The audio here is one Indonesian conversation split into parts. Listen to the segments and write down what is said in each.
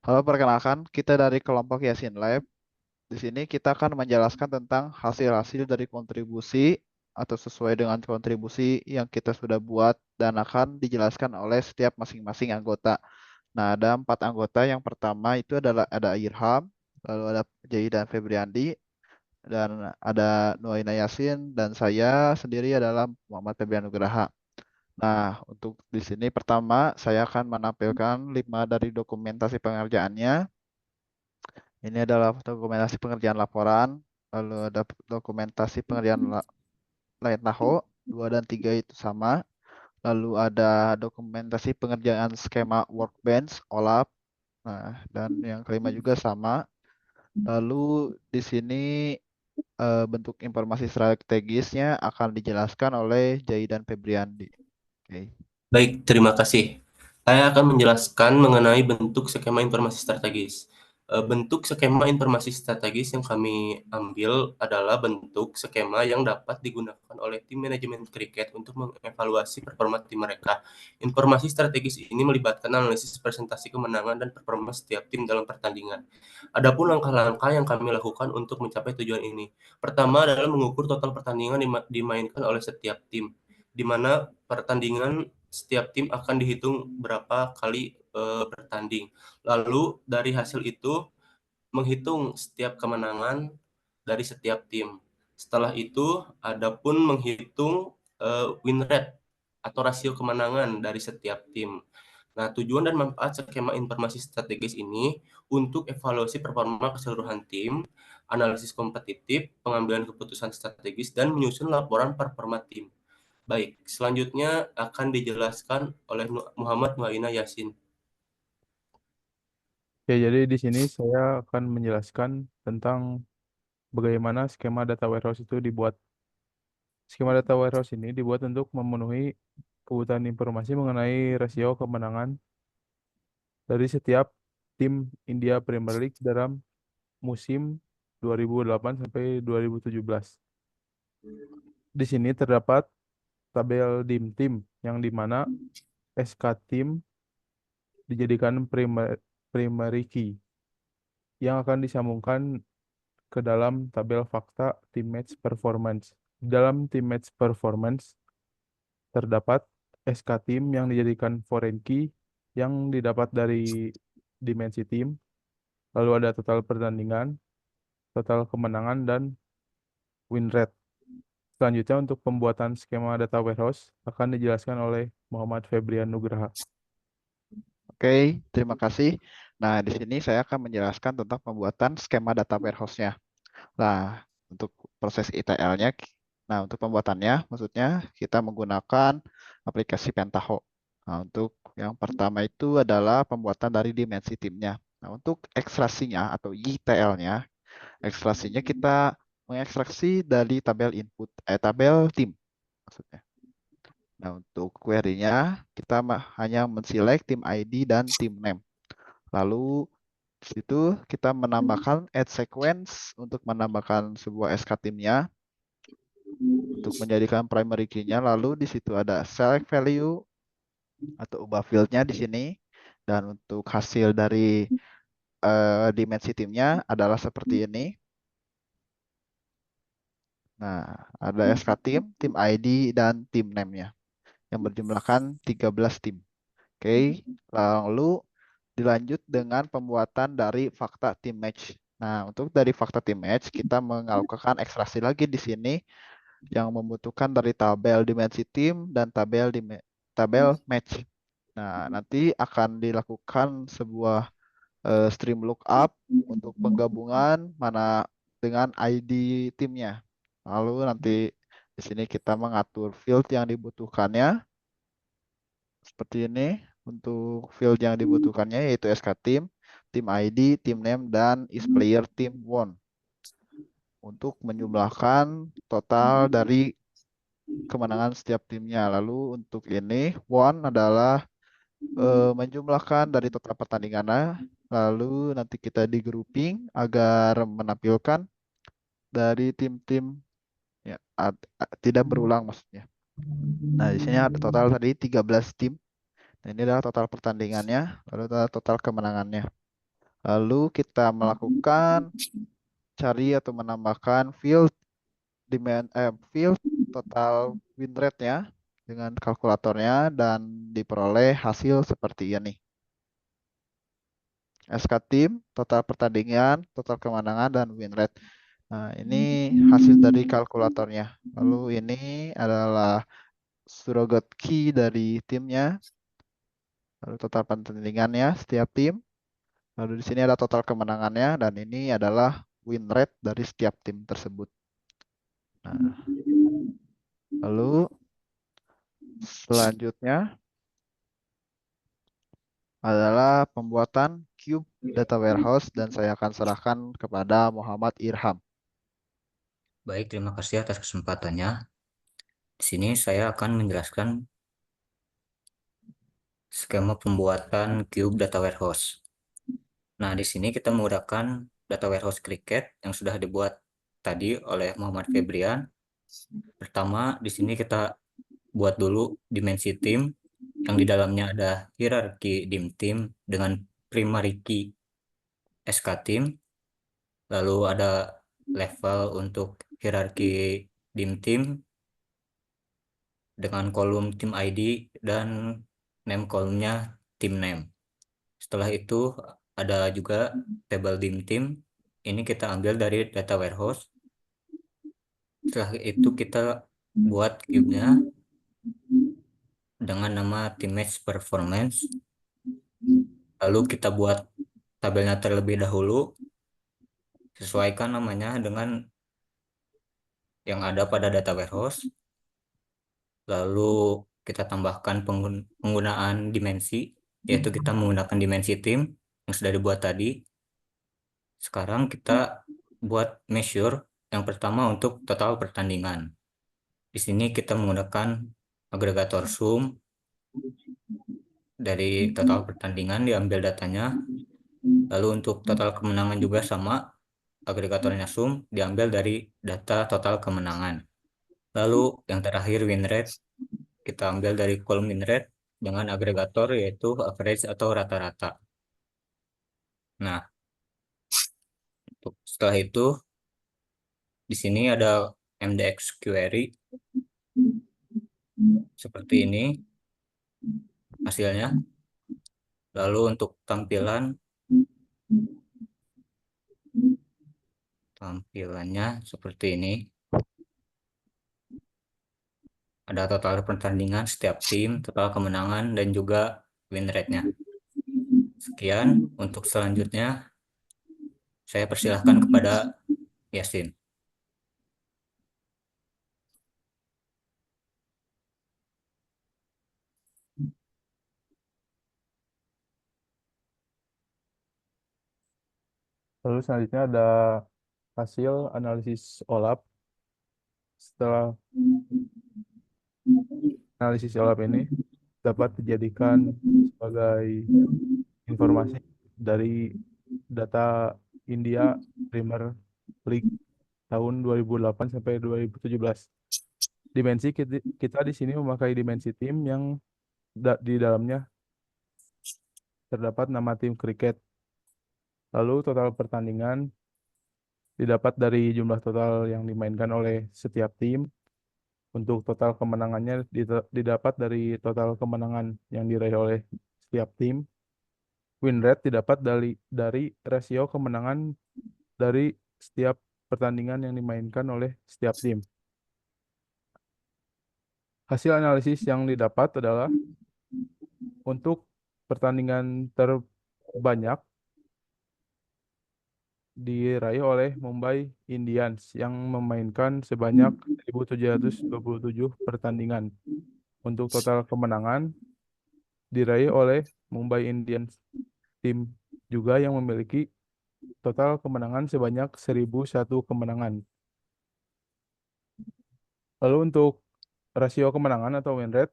Halo, perkenalkan kita dari kelompok Yasin Lab. Di sini kita akan menjelaskan tentang hasil-hasil dari kontribusi atau sesuai dengan kontribusi yang kita sudah buat dan akan dijelaskan oleh setiap masing-masing anggota. Nah, ada 4 anggota. Yang pertama itu adalah ada Irham, lalu ada Jai dan Febriandi, dan ada Nuaina Yasin, dan saya sendiri adalah Muhammad Febrian Nugraha. Nah, untuk di sini pertama saya akan menampilkan 5 dari dokumentasi pengerjaannya. Ini adalah dokumentasi pengerjaan laporan, lalu ada dokumentasi pengerjaan lain taho, 2 dan 3 itu sama. Lalu ada dokumentasi pengerjaan skema workbench, OLAP. Nah, dan yang kelima juga sama. Lalu di sini bentuk informasi strategisnya akan dijelaskan oleh Jai dan Febriandi. Oke. Baik, terima kasih. Saya akan menjelaskan mengenai bentuk skema informasi strategis. Bentuk skema informasi strategis yang kami ambil adalah bentuk skema yang dapat digunakan oleh tim manajemen kriket untuk mengevaluasi performa tim mereka. Informasi strategis ini melibatkan analisis presentasi kemenangan dan performa setiap tim dalam pertandingan. Adapun langkah-langkah yang kami lakukan untuk mencapai tujuan ini. Pertama adalah mengukur total pertandingan dimainkan oleh setiap tim, di mana pertandingan setiap tim akan dihitung berapa kali bertanding. Lalu dari hasil itu menghitung setiap kemenangan dari setiap tim. Setelah itu ada pun menghitung win rate atau rasio kemenangan dari setiap tim. Nah, tujuan dan manfaat skema informasi strategis ini untuk evaluasi performa keseluruhan tim, analisis kompetitif, pengambilan keputusan strategis, dan menyusun laporan performa tim. Baik, selanjutnya akan dijelaskan oleh Muhammad Nuaina Yasin. Ya, jadi di sini saya akan menjelaskan tentang bagaimana skema data warehouse itu dibuat. Skema data warehouse ini dibuat untuk memenuhi kebutuhan informasi mengenai rasio kemenangan dari setiap tim India Premier League dalam musim 2008 sampai 2017. Di sini terdapat tabel dim tim yang di mana SK tim dijadikan primary key yang akan disambungkan ke dalam tabel fakta team match performance. Di dalam team match performance terdapat SK tim yang dijadikan foreign key yang didapat dari dimensi tim, lalu ada total pertandingan, total kemenangan, dan win rate. Selanjutnya untuk pembuatan skema data warehouse akan dijelaskan oleh Muhammad Febrian Nugraha. Oke, terima kasih. Nah, di sini saya akan menjelaskan tentang pembuatan skema data warehouse-nya. Nah, untuk proses ETL-nya, nah untuk pembuatannya, maksudnya kita menggunakan aplikasi Pentaho. Nah, untuk yang pertama itu adalah pembuatan dari dimensi timnya. Nah, untuk ekstraksinya atau ETL-nya, ekstraksinya kita mengekstraksi dari tabel input, tabel tim maksudnya. Nah, untuk query-nya, kita hanya menselect tim ID dan tim name. Lalu di situ kita menambahkan add sequence untuk menambahkan sebuah SK timnya untuk menjadikan primary key-nya. Lalu di situ ada select value atau ubah field-nya di sini. Dan untuk hasil dari dimensi timnya adalah seperti ini. Nah, ada SK tim, tim ID, dan tim name-nya yang berjumlahkan 13 tim. Oke, lalu dilanjut dengan pembuatan dari fakta team match. Nah, untuk dari fakta team match, kita melakukan ekstraksi lagi di sini yang membutuhkan dari tabel dimensi tim dan tabel match. Nah, nanti akan dilakukan sebuah stream lookup untuk penggabungan mana dengan ID timnya. Lalu nanti di sini kita mengatur field yang dibutuhkannya seperti ini. Untuk field yang dibutuhkannya yaitu SK Team, Team ID, Team Name, dan is player Team Won untuk menjumlahkan total dari kemenangan setiap timnya. Lalu untuk ini Won adalah menjumlahkan dari total pertandingannya. Lalu nanti kita di grouping agar menampilkan dari tim-tim ya, tidak berulang maksudnya. Nah, di sini ada total tadi 13 tim. Nah, ini adalah total pertandingannya, lalu adalah total kemenangannya. Lalu kita melakukan cari atau menambahkan field total win rate-nya dengan kalkulatornya dan diperoleh hasil seperti ini. SK tim, total pertandingan, total kemenangan, dan win rate. Nah, ini hasil dari kalkulatornya. Lalu ini adalah surrogate key dari timnya. Lalu total pertandingannya setiap tim. Lalu di sini ada total kemenangannya dan ini adalah win rate dari setiap tim tersebut. Nah, lalu selanjutnya adalah pembuatan Cube Data Warehouse dan saya akan serahkan kepada Muhammad Irham. Baik, terima kasih atas kesempatannya. Di sini saya akan menjelaskan skema pembuatan Cube Data Warehouse. Nah, di sini kita menggunakan Data Warehouse Cricut yang sudah dibuat tadi oleh Muhammad Febrian. Pertama, di sini kita buat dulu dimensi tim yang di dalamnya ada hierarki dim tim dengan primary key SK tim. Lalu ada level untuk hierarki dim tim dengan kolom tim ID dan name kolomnya tim name. Setelah itu ada juga table dim tim. Ini kita ambil dari data warehouse. Setelah itu kita buat cube-nya dengan nama team match performance. Lalu kita buat tabelnya terlebih dahulu. Sesuaikan namanya dengan yang ada pada data warehouse. Lalu kita tambahkan penggunaan dimensi, yaitu kita menggunakan dimensi tim yang sudah dibuat tadi. Sekarang kita buat measure yang pertama untuk total pertandingan. Di sini kita menggunakan agregator sum. Dari total pertandingan diambil datanya. Lalu untuk total kemenangan juga sama, agregatornya sum diambil dari data total kemenangan. Lalu yang terakhir win rate, kita ambil dari kolom win rate dengan agregator yaitu average atau rata-rata. Nah, setelah itu di sini ada MDX query seperti ini hasilnya. Lalu untuk tampilannya seperti ini. Ada total pertandingan setiap tim, total kemenangan, dan juga win rate-nya. Sekian untuk selanjutnya. Saya persilahkan kepada Yasin. Lalu selanjutnya ada hasil analisis OLAP. Setelah analisis OLAP ini dapat dijadikan sebagai informasi dari data India Premier League tahun 2008 sampai 2017. Dimensi kita di sini memakai dimensi tim yang di dalamnya terdapat nama tim kriket. Lalu total pertandingan didapat dari jumlah total yang dimainkan oleh setiap tim. Untuk total kemenangannya didapat dari total kemenangan yang diraih oleh setiap tim. Win rate didapat dari rasio kemenangan dari setiap pertandingan yang dimainkan oleh setiap tim. Hasil analisis yang didapat adalah untuk pertandingan terbanyak diraih oleh Mumbai Indians yang memainkan sebanyak 1.727 pertandingan. Untuk total kemenangan diraih oleh Mumbai Indians tim juga yang memiliki total kemenangan sebanyak 1.001 kemenangan. Lalu untuk rasio kemenangan atau win rate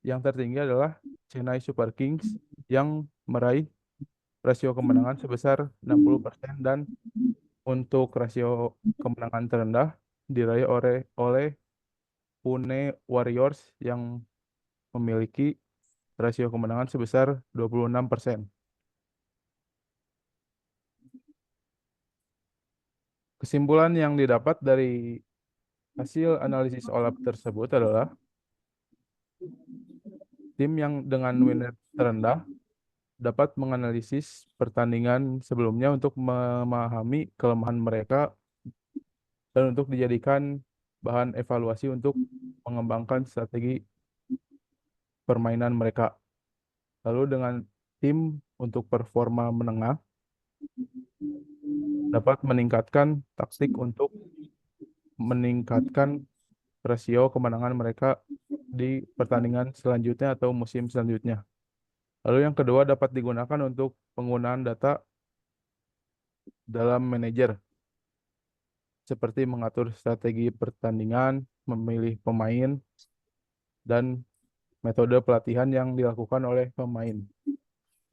yang tertinggi adalah Chennai Super Kings yang meraih rasio kemenangan sebesar 60% dan untuk rasio kemenangan terendah diraih oleh Pune Warriors yang memiliki rasio kemenangan sebesar 26%. Kesimpulan yang didapat dari hasil analisis OLAP tersebut adalah tim yang dengan win rate terendah dapat menganalisis pertandingan sebelumnya untuk memahami kelemahan mereka dan untuk dijadikan bahan evaluasi untuk mengembangkan strategi permainan mereka. Lalu dengan tim untuk performa menengah dapat meningkatkan taktik untuk meningkatkan rasio kemenangan mereka di pertandingan selanjutnya atau musim selanjutnya. Lalu yang kedua dapat digunakan untuk penggunaan data dalam manajer, seperti mengatur strategi pertandingan, memilih pemain, dan metode pelatihan yang dilakukan oleh pemain.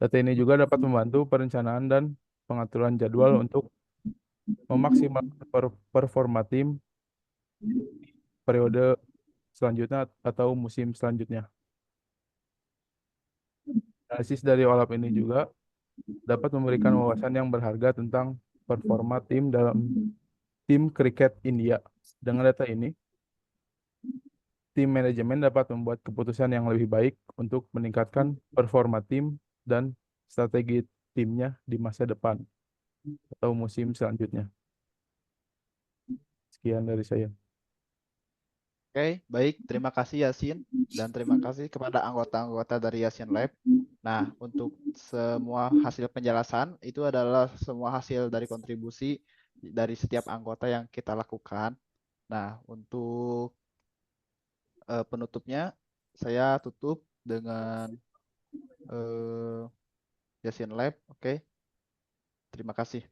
Data ini juga dapat membantu perencanaan dan pengaturan jadwal untuk memaksimalkan performa tim periode selanjutnya atau musim selanjutnya. Analisis dari OLAP ini juga dapat memberikan wawasan yang berharga tentang performa tim dalam tim kriket India. Dengan data ini, tim manajemen dapat membuat keputusan yang lebih baik untuk meningkatkan performa tim dan strategi timnya di masa depan atau musim selanjutnya. Sekian dari saya. Oke, baik. Terima kasih Yasin dan terima kasih kepada anggota-anggota dari Yasin Lab. Nah, untuk semua hasil penjelasan itu adalah semua hasil dari kontribusi dari setiap anggota yang kita lakukan. Nah, untuk penutupnya saya tutup dengan Yasin Lab. Oke. Terima kasih.